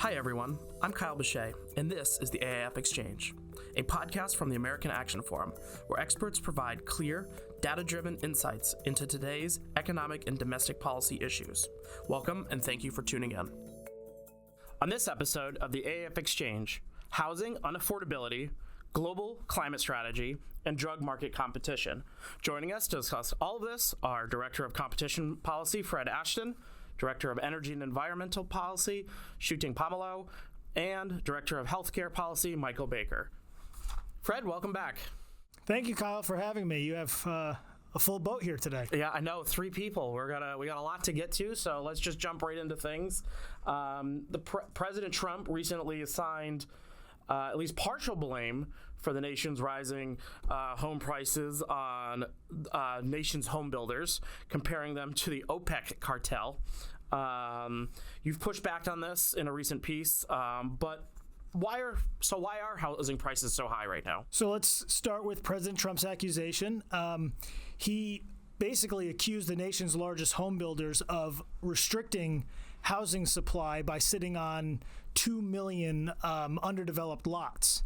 Hi everyone, I'm Kyle Bechet, and this is the AAF Exchange, a podcast from the American Action Forum, where experts provide clear, data-driven insights into today's economic and domestic policy issues. Welcome, and thank you for tuning in. On this episode of the AAF Exchange, housing unaffordability, global climate strategy, and drug market competition. Joining us to discuss all of this are Director of Competition Policy, Fred Ashton, Director of Energy and Environmental Policy, Pomerleau, and Director of Healthcare Policy, Michael Baker. Fred, welcome back. Thank you, Kyle, for having me. You have a full boat here today. Yeah, I know. 3 people. We got a lot to get to, so let's just jump right into things. President Trump recently assigned at least partial blame for the nation's rising home prices on nation's home builders, comparing them to the OPEC cartel. You've pushed back on this in a recent piece, but why are housing prices so high right now? So let's start with President Trump's accusation. He basically accused the nation's largest home builders of restricting housing supply by sitting on 2 million underdeveloped lots,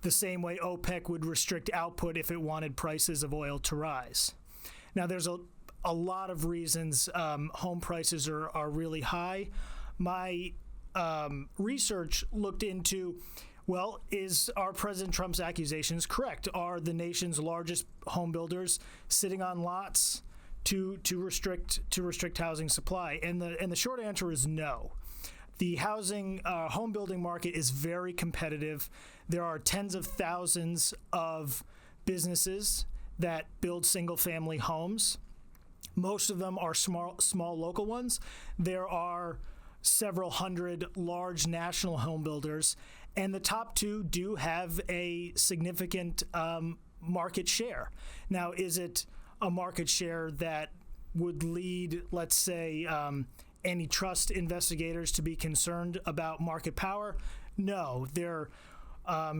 the same way OPEC would restrict output if it wanted prices of oil to rise. Now, there's a lot of reasons home prices are really high. My research looked into, are President Trump's accusations correct? Are the nation's largest home builders sitting on lots to restrict housing supply? And the short answer is no. The home building market is very competitive. There are tens of thousands of businesses that build single-family homes. Most of them are small local ones. There are several hundred large national home builders, and the top 2 do have a significant market share. Now, is it a market share that would lead, let's say, antitrust investigators to be concerned about market power? No. Their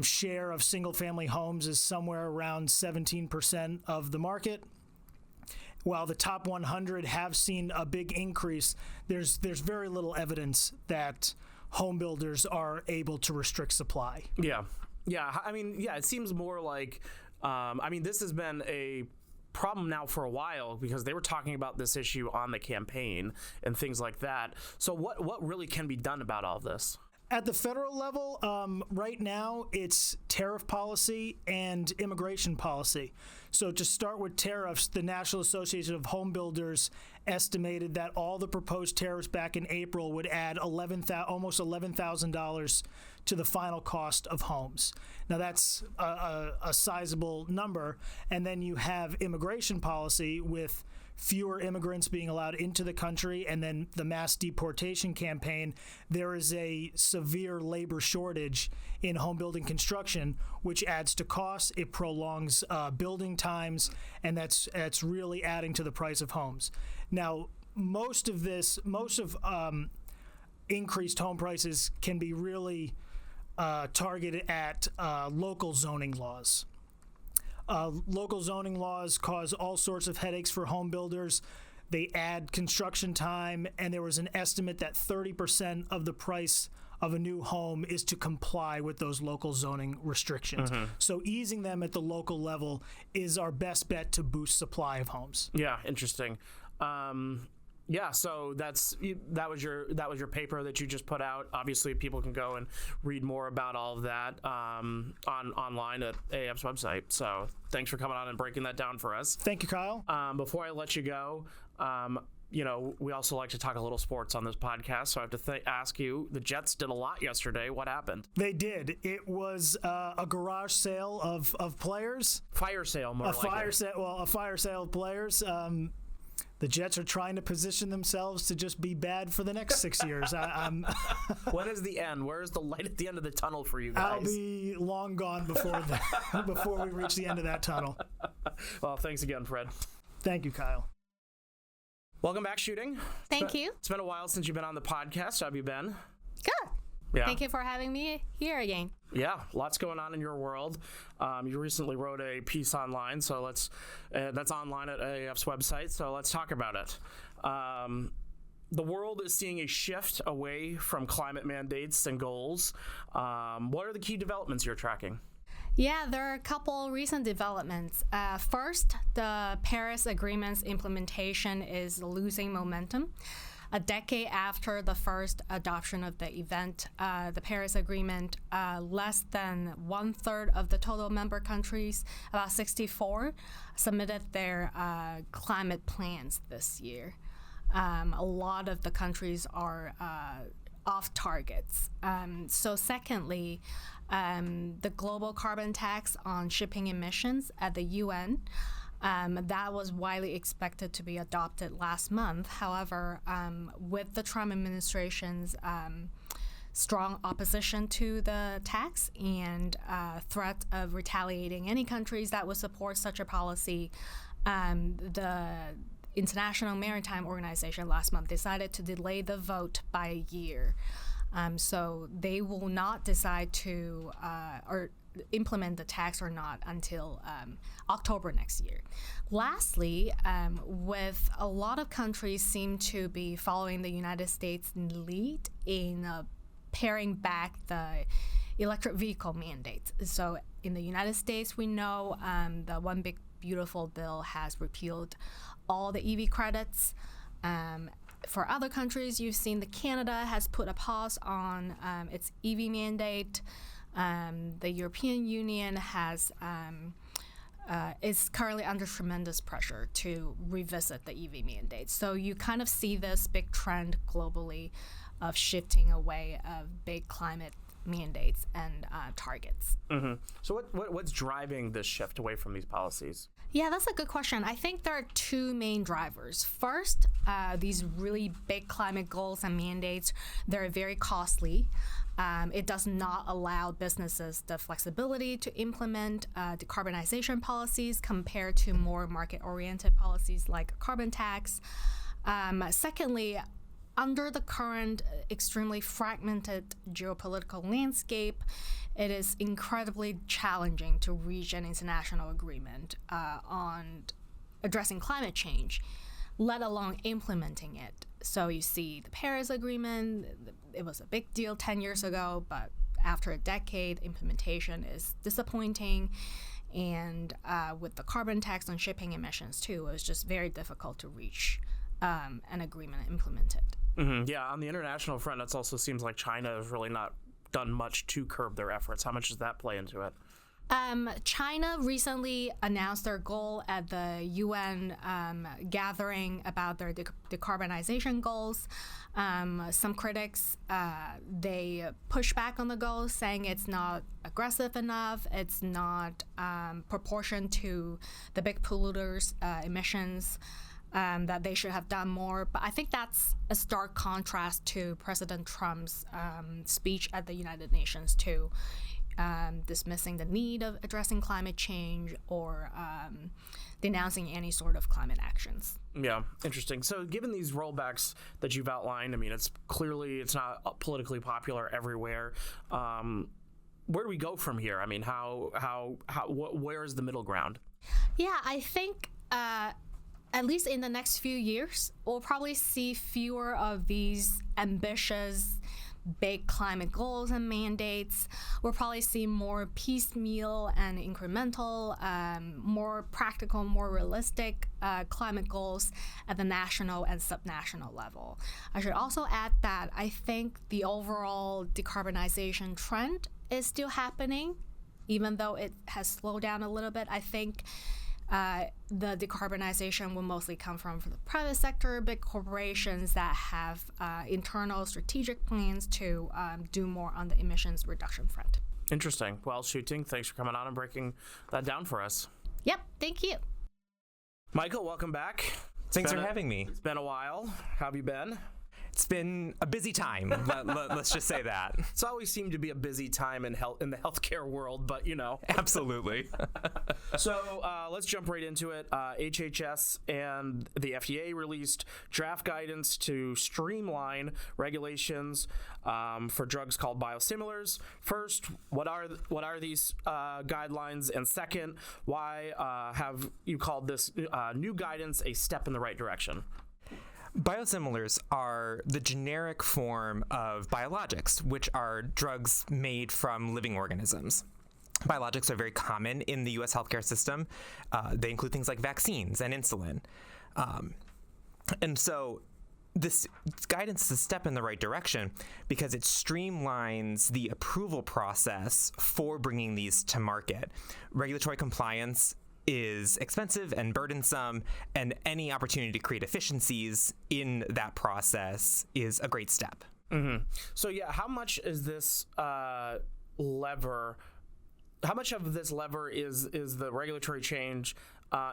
share of single-family homes is somewhere around 17% of the market. While the top 100 have seen a big increase, there's very little evidence that home builders are able to restrict supply. Yeah. It seems more like, this has been a problem now for a while because they were talking about this issue on the campaign and things like that. So what really can be done about all of this? At the federal level, right now, it's tariff policy and immigration policy. So to start with tariffs, the National Association of Home Builders estimated that all the proposed tariffs back in April would add almost $11,000 to the final cost of homes. Now, that's a sizable number. And then you have immigration policy with fewer immigrants being allowed into the country, and then the mass deportation campaign. There is a severe labor shortage in home building construction, which adds to costs. It prolongs building times, and that's really adding to the price of homes. Now, most of increased home prices can be really targeted at local zoning laws. Local zoning laws cause all sorts of headaches for home builders. They add construction time, and there was an estimate that 30% of the price of a new home is to comply with those local zoning restrictions. Mm-hmm. So easing them at the local level is our best bet to boost supply of homes. Yeah, interesting. So that was your paper that you just put out. Obviously, people can go and read more about all of that online at AAF's website. So thanks for coming on and breaking that down for us. Thank you, Kyle. Before I let you go, we also like to talk a little sports on this podcast. So I have to ask you, the Jets did a lot yesterday. What happened? They did. It was a garage sale of players. Fire sale, more like it. A fire sale of players. The Jets are trying to position themselves to just be bad for the next 6 years. When is the end? Where is the light at the end of the tunnel for you guys? I'll be long gone before we reach the end of that tunnel. Well, thanks again, Fred. Thank you, Kyle. Welcome back, Shooting. Thank you. It's been a while since you've been on the podcast. How have you been? Good. Yeah. Thank you for having me here again. Yeah, lots going on in your world. You recently wrote a piece online, so that's online at AAF's website. So let's talk about it. the world is seeing a shift away from climate mandates and goals. What are the key developments you're tracking? Yeah, there are a couple recent developments. First, the Paris Agreement's implementation is losing momentum. A decade after the first adoption of the event, the Paris Agreement, less than 1/3 of the total member countries, about 64, submitted their climate plans this year. A lot of the countries are off targets. So secondly, the global carbon tax on shipping emissions at the UN, that was widely expected to be adopted last month. However, with the Trump administration's strong opposition to the tax and threat of retaliating any countries that would support such a policy, the International Maritime Organization last month decided to delay the vote by a year. So they will not decide to or implement the tax or not until October next year. Lastly, with a lot of countries seem to be following the United States lead in paring back the electric vehicle mandates. So in the United States, we know the One Big Beautiful Bill has repealed all the EV credits. For other countries, you've seen that Canada has put a pause on its EV mandate. The European Union is currently under tremendous pressure to revisit the EV mandate. So you kind of see this big trend globally of shifting away of big climate mandates and targets. Mm-hmm. So what's driving this shift away from these policies? Yeah, that's a good question. I think there are two main drivers. First, these really big climate goals and mandates, they're very costly. It does not allow businesses the flexibility to implement decarbonization policies compared to more market-oriented policies like a carbon tax. Secondly, under the current extremely fragmented geopolitical landscape, it is incredibly challenging to reach an international agreement on addressing climate change, let alone implementing it. So you see the Paris Agreement, it was a big deal 10 years ago, but after a decade, implementation is disappointing. And with the carbon tax on shipping emissions too, it was just very difficult to reach an agreement and implement it. Mm-hmm. Yeah, on the international front, it also seems like China has really not done much to curb their efforts. How much does that play into it? China recently announced their goal at the UN gathering about their decarbonization goals. Some critics, they push back on the goals, saying it's not aggressive enough, it's not proportioned to the big polluters' emissions, that they should have done more. But I think that's a stark contrast to President Trump's speech at the United Nations too. Dismissing the need of addressing climate change or denouncing any sort of climate actions. Yeah, interesting. So given these rollbacks that you've outlined, I mean, it's not politically popular everywhere. Where do we go from here? I mean, where is the middle ground? Yeah, I think at least in the next few years, we'll probably see fewer of these ambitious big climate goals and mandates. We'll probably see more piecemeal and incremental, more practical, more realistic climate goals at the national and subnational level. I should also add that I think the overall decarbonization trend is still happening, even though it has slowed down a little bit. I think the decarbonization will mostly come from the private sector, big corporations that have internal strategic plans to do more on the emissions reduction front. Interesting. Well, Shooting, thanks for coming on and breaking that down for us. Yep, thank you. Michael, welcome back. Thanks for having me. It's been a while. How have you been? It's been a busy time. Let's just say that. It's always seemed to be a busy time in the healthcare world, but you know. Absolutely. So let's jump right into it. HHS and the FDA released draft guidance to streamline regulations for drugs called biosimilars. First, what are these guidelines? And second, why have you called this new guidance a step in the right direction? Biosimilars are the generic form of biologics, which are drugs made from living organisms. Biologics are very common in the U.S. healthcare system. They include things like vaccines and insulin. And so this guidance is a step in the right direction because it streamlines the approval process for bringing these to market. Regulatory compliance is expensive and burdensome, and any opportunity to create efficiencies in that process is a great step. Mm-hmm. So yeah, how much is this lever? How much of this lever is the regulatory change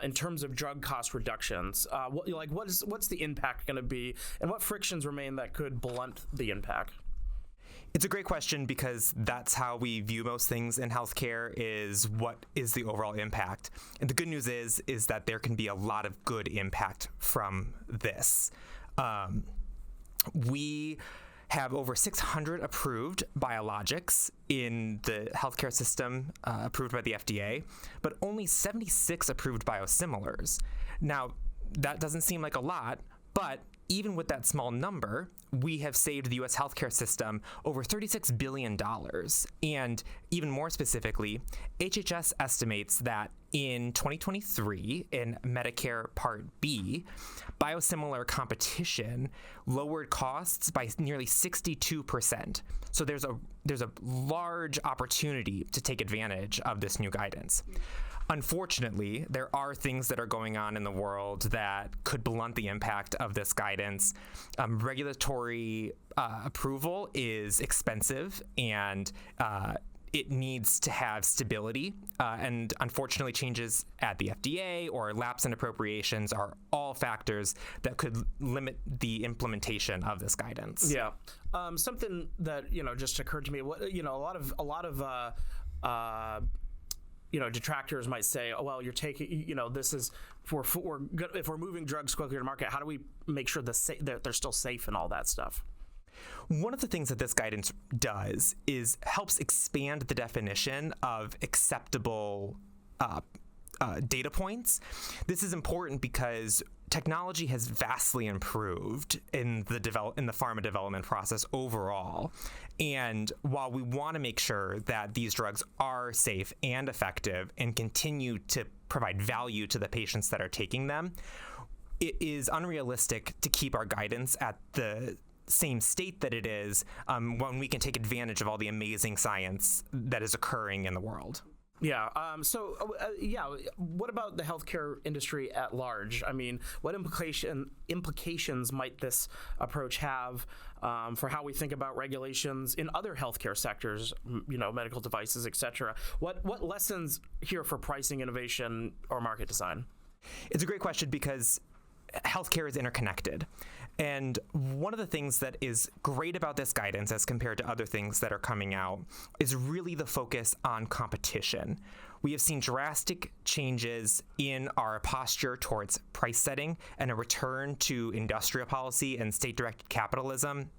in terms of drug cost reductions? What's the impact going to be, and what frictions remain that could blunt the impact? It's a great question because that's how we view most things in healthcare, is what is the overall impact. And the good news is that there can be a lot of good impact from this. We have over 600 approved biologics in the healthcare system approved by the FDA, but only 76 approved biosimilars. Now, that doesn't seem like a lot, but even with that small number, we have saved the U.S. healthcare system over $36 billion. And even more specifically, HHS estimates that in 2023, in Medicare Part B, biosimilar competition lowered costs by nearly 62%. So there's a large opportunity to take advantage of this new guidance. Unfortunately, there are things that are going on in the world that could blunt the impact of this guidance. Regulatory approval is expensive, and it needs to have stability. And unfortunately, changes at the FDA or lapse in appropriations are all factors that could limit the implementation of this guidance. Yeah. Something that, just occurred to me, a lot of detractors might say, oh, well, you're taking, this is, if we're moving drugs quickly to market, how do we make sure that they're still safe and all that stuff? One of the things that this guidance does is helps expand the definition of acceptable data points. This is important because technology has vastly improved in the pharma development process overall. And while we want to make sure that these drugs are safe and effective and continue to provide value to the patients that are taking them, it is unrealistic to keep our guidance at the same state that it is when we can take advantage of all the amazing science that is occurring in the world. Yeah. What about the healthcare industry at large? I mean, what implications might this approach have for how we think about regulations in other healthcare sectors, medical devices, et cetera? What lessons here for pricing, innovation, or market design? It's a great question because healthcare is interconnected. And one of the things that is great about this guidance as compared to other things that are coming out is really the focus on competition. We have seen drastic changes in our posture towards price setting and a return to industrial policy and state-directed capitalism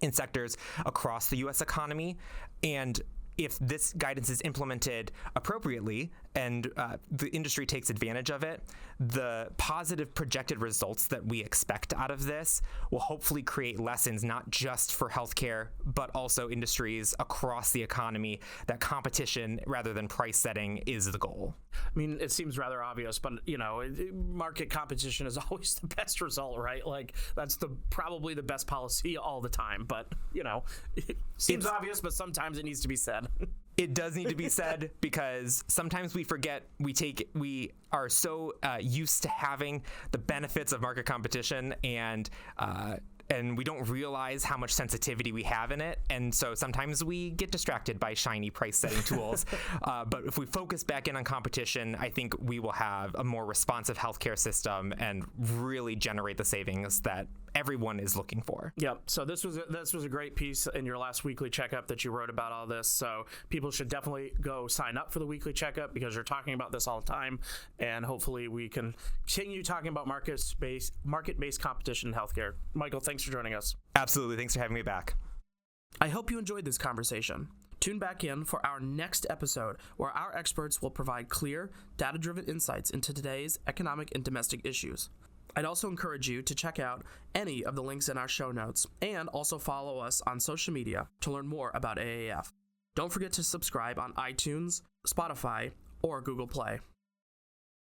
in sectors across the U.S. economy. And if this guidance is implemented appropriately and the industry takes advantage of it, the positive projected results that we expect out of this will hopefully create lessons not just for healthcare, but also industries across the economy, that competition rather than price setting is the goal. I mean, it seems rather obvious, but, market competition is always the best result, right? Like, that's probably the best policy all the time. But, it seems obvious, but sometimes it needs to be said. It does need to be said because sometimes we forget we are so used to having the benefits of market competition and we don't realize how much sensitivity we have in it. And so sometimes we get distracted by shiny price setting tools. But if we focus back in on competition, I think we will have a more responsive healthcare system and really generate the savings that everyone is looking for. Yeah. So this was a great piece in your last weekly checkup that you wrote about all this. So people should definitely go sign up for the weekly checkup because you're talking about this all the time. And hopefully we can continue talking about market-based competition in healthcare. Michael, thanks for joining us. Absolutely. Thanks for having me back. I hope you enjoyed this conversation. Tune back in for our next episode where our experts will provide clear, data-driven insights into today's economic and domestic issues. I'd also encourage you to check out any of the links in our show notes and also follow us on social media to learn more about AAF. Don't forget to subscribe on iTunes, Spotify, or Google Play.